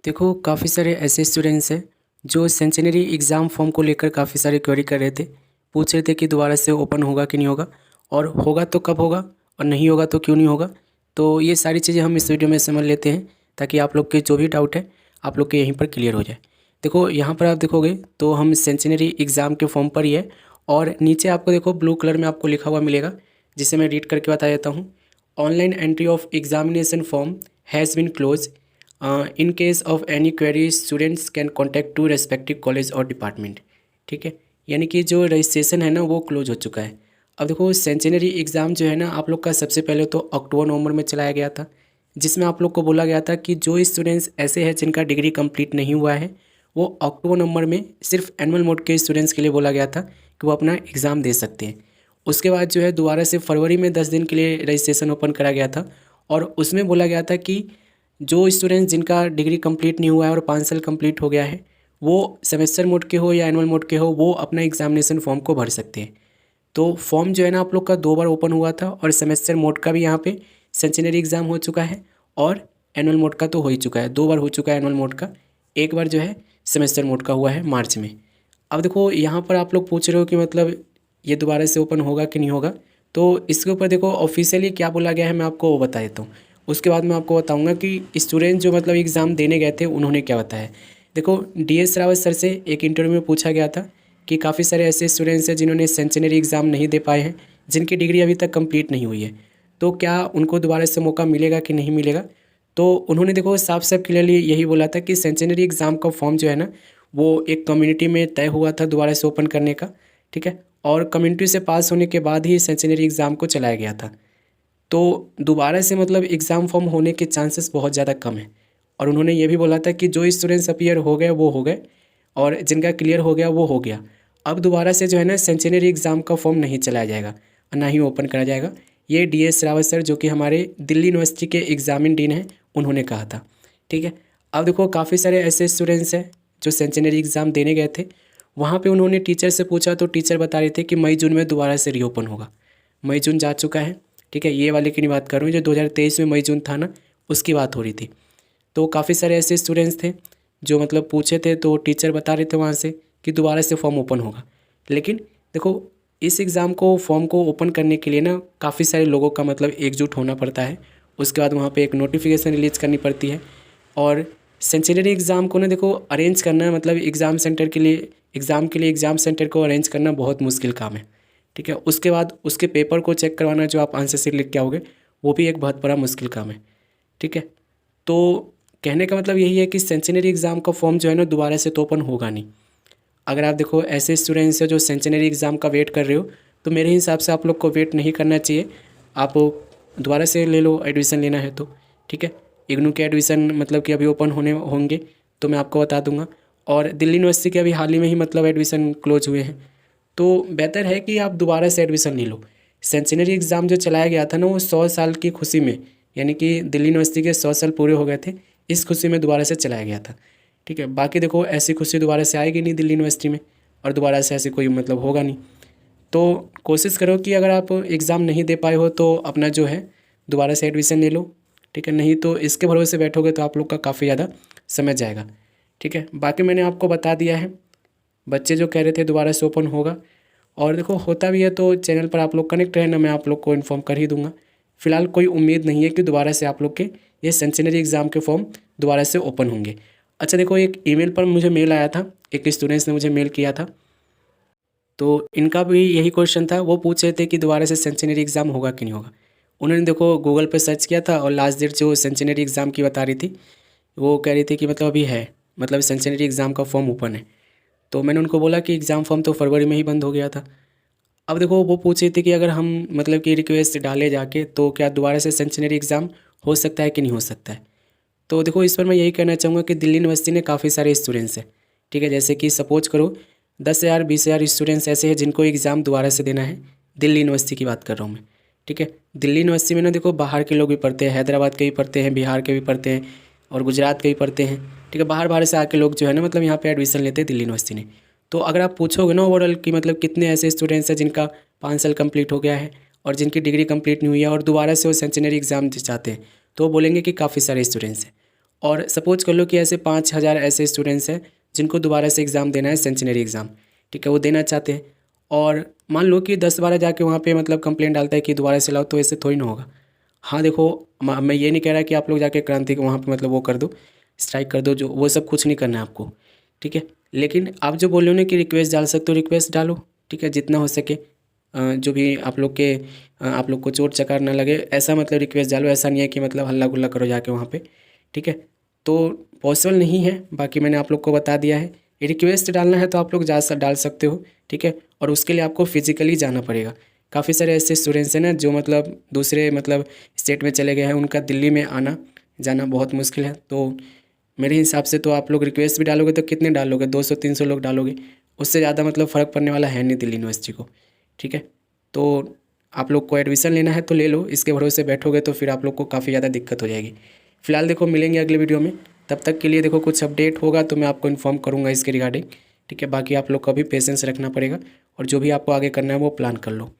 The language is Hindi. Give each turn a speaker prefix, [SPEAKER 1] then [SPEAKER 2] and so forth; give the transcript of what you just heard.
[SPEAKER 1] देखो काफ़ी सारे ऐसे स्टूडेंट्स हैं जो सेंचुरी एग्ज़ाम फॉर्म को लेकर काफ़ी सारे क्वेरी कर रहे थे। पूछ रहे थे कि दोबारा से ओपन होगा कि नहीं होगा, और होगा तो कब होगा, और नहीं होगा तो क्यों नहीं होगा। तो ये सारी चीज़ें हम इस वीडियो में समझ लेते हैं ताकि आप लोग के जो भी डाउट है आप लोग के यहीं पर क्लियर हो जाए। देखो यहाँ पर आप देखोगे तो हम सेंचुरी एग्ज़ाम के फॉर्म पर ही है, और नीचे आपको देखो ब्लू कलर में आपको लिखा हुआ मिलेगा, जिसे मैं रीड करके बता देता हूँ। Online entry of examination form has been close. In case of any query students can contact to respective college और डिपार्टमेंट। ठीक है, यानी कि जो रजिस्ट्रेशन है ना वो क्लोज हो चुका है। अब देखो सेंचुरी एग्ज़ाम जो है ना आप लोग का सबसे पहले तो अक्टूबर नवंबर में चलाया गया था, जिसमें आप लोग को बोला गया था कि जो स्टूडेंट्स ऐसे हैं जिनका डिग्री कंप्लीट नहीं हुआ है वो अक्टूबर नवंबर में सिर्फ एनुअल मोड के स्टूडेंट्स के लिए बोला गया था कि वो अपना एग्ज़ाम दे सकते हैं। उसके बाद जो है दोबारा से फरवरी में 10 दिन के लिए रजिस्ट्रेशन ओपन करा गया था, और उसमें बोला गया था कि जो स्टूडेंट्स जिनका डिग्री कंप्लीट नहीं हुआ है और 5 साल कंप्लीट हो गया है वो सेमेस्टर मोड के हो या एनुअल मोड के हो वो अपना एग्जामिनेशन फॉर्म को भर सकते हैं। तो फॉर्म जो है ना आप लोग का 2 बार ओपन हुआ था, और सेमेस्टर मोड का भी यहाँ पे सेंचुरी एग्ज़ाम हो चुका है, और एनुअल मोड का तो हो ही चुका है, 2 बार हो चुका है एनुअल मोड का। एक बार जो है सेमेस्टर मोड का हुआ है मार्च में। अब देखो यहाँ पर आप लोग पूछ रहे हो कि मतलब ये दोबारा से ओपन होगा कि नहीं होगा। तो इसके ऊपर देखो ऑफिशियली क्या बोला गया है मैं आपको वो बता देता हूँ। उसके बाद मैं आपको बताऊंगा कि स्टूडेंट जो मतलब एग्ज़ाम देने गए थे उन्होंने क्या बताया। देखो DS रावत सर से एक इंटरव्यू में पूछा गया था कि काफ़ी सारे ऐसे स्टूडेंट्स हैं जिन्होंने सेंचुरी एग्ज़ाम नहीं दे पाए हैं, जिनकी डिग्री अभी तक कंप्लीट नहीं हुई है, तो क्या उनको दोबारा से मौका मिलेगा कि नहीं मिलेगा। तो उन्होंने देखो साफ साफ क्लियरली यही बोला था कि सेंचुरी एग्ज़ाम का फॉर्म जो है ना वो एक कम्युनिटी में तय हुआ था दोबारा से ओपन करने का। ठीक है, और कम्युनिटी से पास होने के बाद ही सेंचुरी एग्ज़ाम को चलाया गया था। तो दोबारा से मतलब एग्ज़ाम फॉर्म होने के चांसेस बहुत ज़्यादा कम है। और उन्होंने ये भी बोला था कि जो स्टूडेंट्स अपीयर हो गए वो हो गए, और जिनका क्लियर हो गया वो हो गया। अब दोबारा से जो है ना सेंचुरी एग्ज़ाम का फॉर्म नहीं चलाया जाएगा और ना ही ओपन करा जाएगा। ये DS रावत सर जो कि हमारे दिल्ली यूनिवर्सिटी के एग्ज़ामिन डीन हैं उन्होंने कहा था। ठीक है, अब देखो काफ़ी सारे ऐसे स्टूडेंट्स हैं जो सेंचुरी एग्ज़ाम देने गए थे, वहाँ पे उन्होंने टीचर से पूछा तो टीचर बता रहे थे कि मई जून में दोबारा से रीओपन होगा। मई जून जा चुका है। ठीक है, ये वाले की नहीं बात कर रहा हूँ, जो 2023 में मई जून था ना उसकी बात हो रही थी। तो काफ़ी सारे ऐसे स्टूडेंट्स थे जो मतलब पूछे थे, तो टीचर बता रहे थे वहाँ से कि दोबारा से फॉर्म ओपन होगा। लेकिन देखो इस एग्ज़ाम को फॉर्म को ओपन करने के लिए ना काफ़ी सारे लोगों का मतलब एकजुट होना पड़ता है। उसके बाद वहाँ पे एक नोटिफिकेशन रिलीज़ करनी पड़ती है, और सेंचुरी एग्ज़ाम को ना देखो अरेंज करना मतलब एग्ज़ाम सेंटर के लिए एग्ज़ाम सेंटर को अरेंज करना बहुत मुश्किल काम है। ठीक है, उसके बाद उसके पेपर को चेक करवाना जो आप आंसर शीट लिख के आओगे वो भी एक बहुत बड़ा मुश्किल काम है। ठीक है, तो कहने का मतलब यही है कि सेंचुरी एग्ज़ाम का फॉर्म जो है ना दोबारा से तो ओपन होगा नहीं। अगर आप देखो ऐसे स्टूडेंट्स हैं जो सेंचुरी एग्ज़ाम का वेट कर रहे हो, तो मेरे हिसाब से आप लोग को वेट नहीं करना चाहिए। आप दोबारा से ले लो एडमिशन लेना है तो। ठीक है, इग्नू के एडमिशन मतलब कि अभी ओपन होने होंगे तो मैं आपको बता दूंगा, और दिल्ली यूनिवर्सिटी के अभी हाल ही में ही मतलब एडमिशन क्लोज हुए हैं। तो बेहतर है कि आप दोबारा से एडमिशन ले लो। सेंचुरी एग्ज़ाम जो चलाया गया था ना वो 100 साल की खुशी में, यानी कि दिल्ली यूनिवर्सिटी के 100 साल पूरे हो गए थे, इस खुशी में दोबारा से चलाया गया था। ठीक है, बाकी देखो ऐसी खुशी दोबारा से आएगी नहीं दिल्ली यूनिवर्सिटी में, और दोबारा से ऐसे कोई मतलब होगा नहीं। तो कोशिश करो कि अगर आप एग्ज़ाम नहीं दे पाए हो तो अपना जो है दोबारा से एडमिशन ले लो। ठीक है, नहीं तो इसके भरोसे बैठोगे तो आप लोग का काफ़ी ज़्यादा समय जाएगा। ठीक है, बाकी मैंने आपको बता दिया है। बच्चे जो कह रहे थे दोबारा से ओपन होगा, और देखो होता भी है तो चैनल पर आप लोग कनेक्ट रहना, मैं आप लोग को इन्फॉर्म कर ही दूंगा। फिलहाल कोई उम्मीद नहीं है कि दोबारा से आप लोग के ये सेंचुरी एग्ज़ाम के फॉर्म दोबारा से ओपन होंगे। अच्छा देखो एक ईमेल पर मुझे मेल आया था, एक स्टूडेंट्स ने मुझे मेल किया था, तो इनका भी यही क्वेश्चन था। वो पूछ रहे थे कि दोबारा से सेंचुरी एग्ज़ाम होगा कि नहीं होगा। उन्होंने देखो गूगल पर सर्च किया था, और लास्ट डेट जो सेंचुरी एग्ज़ाम की बता रही थी वो कह रही थी कि मतलब अभी है, मतलब सेंचुरी एग्ज़ाम का फॉर्म ओपन है। तो मैंने उनको बोला कि एग्ज़ाम फॉर्म तो फरवरी में ही बंद हो गया था। अब देखो वो पूछ रही थी कि अगर हम मतलब कि रिक्वेस्ट डाले जाके तो क्या दोबारा से सेंचुरी एग्ज़ाम हो सकता है कि नहीं हो सकता है। तो देखो इस पर मैं यही कहना चाहूँगा कि दिल्ली यूनिवर्सिटी ने काफ़ी सारे स्टूडेंट्स हैं। ठीक है, जैसे कि सपोज करो 10,000 20,000 स्टूडेंट्स ऐसे हैं जिनको एग्ज़ाम दोबारा से देना है। दिल्ली यूनिवर्सिटी की बात कर रहा हूँ मैं। ठीक है, दिल्ली यूनिवर्सिटी में ना देखो बाहर के लोग भी पढ़ते हैं, हैदराबाद के भी पढ़ते हैं, बिहार के भी पढ़ते हैं, और गुजरात के भी पढ़ते हैं। ठीक है, बाहर बाहर से आके लोग जो है ना मतलब यहाँ पे एडमिशन लेते हैं दिल्ली यूनिवर्सिटी ने। तो अगर आप पूछोगे ना ओवरऑल कि मतलब कितने ऐसे स्टूडेंट्स हैं जिनका 5 साल कंप्लीट हो गया है और जिनकी डिग्री कंप्लीट नहीं हुई है और दोबारा से वो सेंचुरी एग्ज़ाम चाहते हैं, तो वो बोलेंगे कि काफ़ी सारे स्टूडेंट्स हैं। और सपोज कर लो कि ऐसे 5,000 ऐसे स्टूडेंट्स हैं जिनको दोबारा से एग्ज़ाम देना है, सेंचुनरी एग्ज़ाम, ठीक है, वो देना चाहते हैं। और मान लो कि 10-12 जाके वहाँ पे मतलब कंप्लेंट डालता है कि दोबारा से लाओ, तो ऐसे थोड़ी ना होगा। हाँ देखो, मैं ये नहीं कह रहा कि आप लोग जाके क्रांति को वहाँ पे मतलब वो कर दो, स्ट्राइक कर दो, जो वो सब कुछ नहीं करना है आपको, ठीक है। लेकिन आप जो बोल रहे हो ना कि रिक्वेस्ट डाल सकते हो, रिक्वेस्ट डालो, ठीक है, जितना हो सके। जो भी आप लोग के आप लोग को चोट चकार ना लगे, ऐसा मतलब रिक्वेस्ट डालो। ऐसा नहीं है कि मतलब हल्ला गुल्ला करो जाके वहाँ पे, ठीक है। तो पॉसिबल नहीं है, बाकी मैंने आप लोग को बता दिया है। रिक्वेस्ट डालना है तो आप लोग डाल सकते हो, ठीक है। और उसके लिए आपको फिजिकली जाना पड़ेगा। काफ़ी सारे ऐसे स्टूडेंट्स हैं ना जो मतलब दूसरे मतलब स्टेट में चले गए हैं, उनका दिल्ली में आना जाना बहुत मुश्किल है। तो मेरे हिसाब से तो आप लोग रिक्वेस्ट भी डालोगे तो कितने डालोगे, 200-300 लोग डालोगे, उससे ज़्यादा मतलब फ़र्क पड़ने वाला है नहीं दिल्ली यूनिवर्सिटी को, ठीक है। तो आप लोग को एडमिशन लेना है तो ले लो, इसके भरोसे बैठोगे तो फिर आप लोग को काफ़ी ज़्यादा दिक्कत हो जाएगी। फिलहाल देखो, मिलेंगे अगले वीडियो में, तब तक के लिए देखो कुछ अपडेट होगा तो मैं आपको इन्फॉर्म करूँगा इसके रिगार्डिंग, ठीक है। बाकी आप लोग को भी पेशेंस रखना पड़ेगा और जो भी आपको आगे करना है वो प्लान कर लो।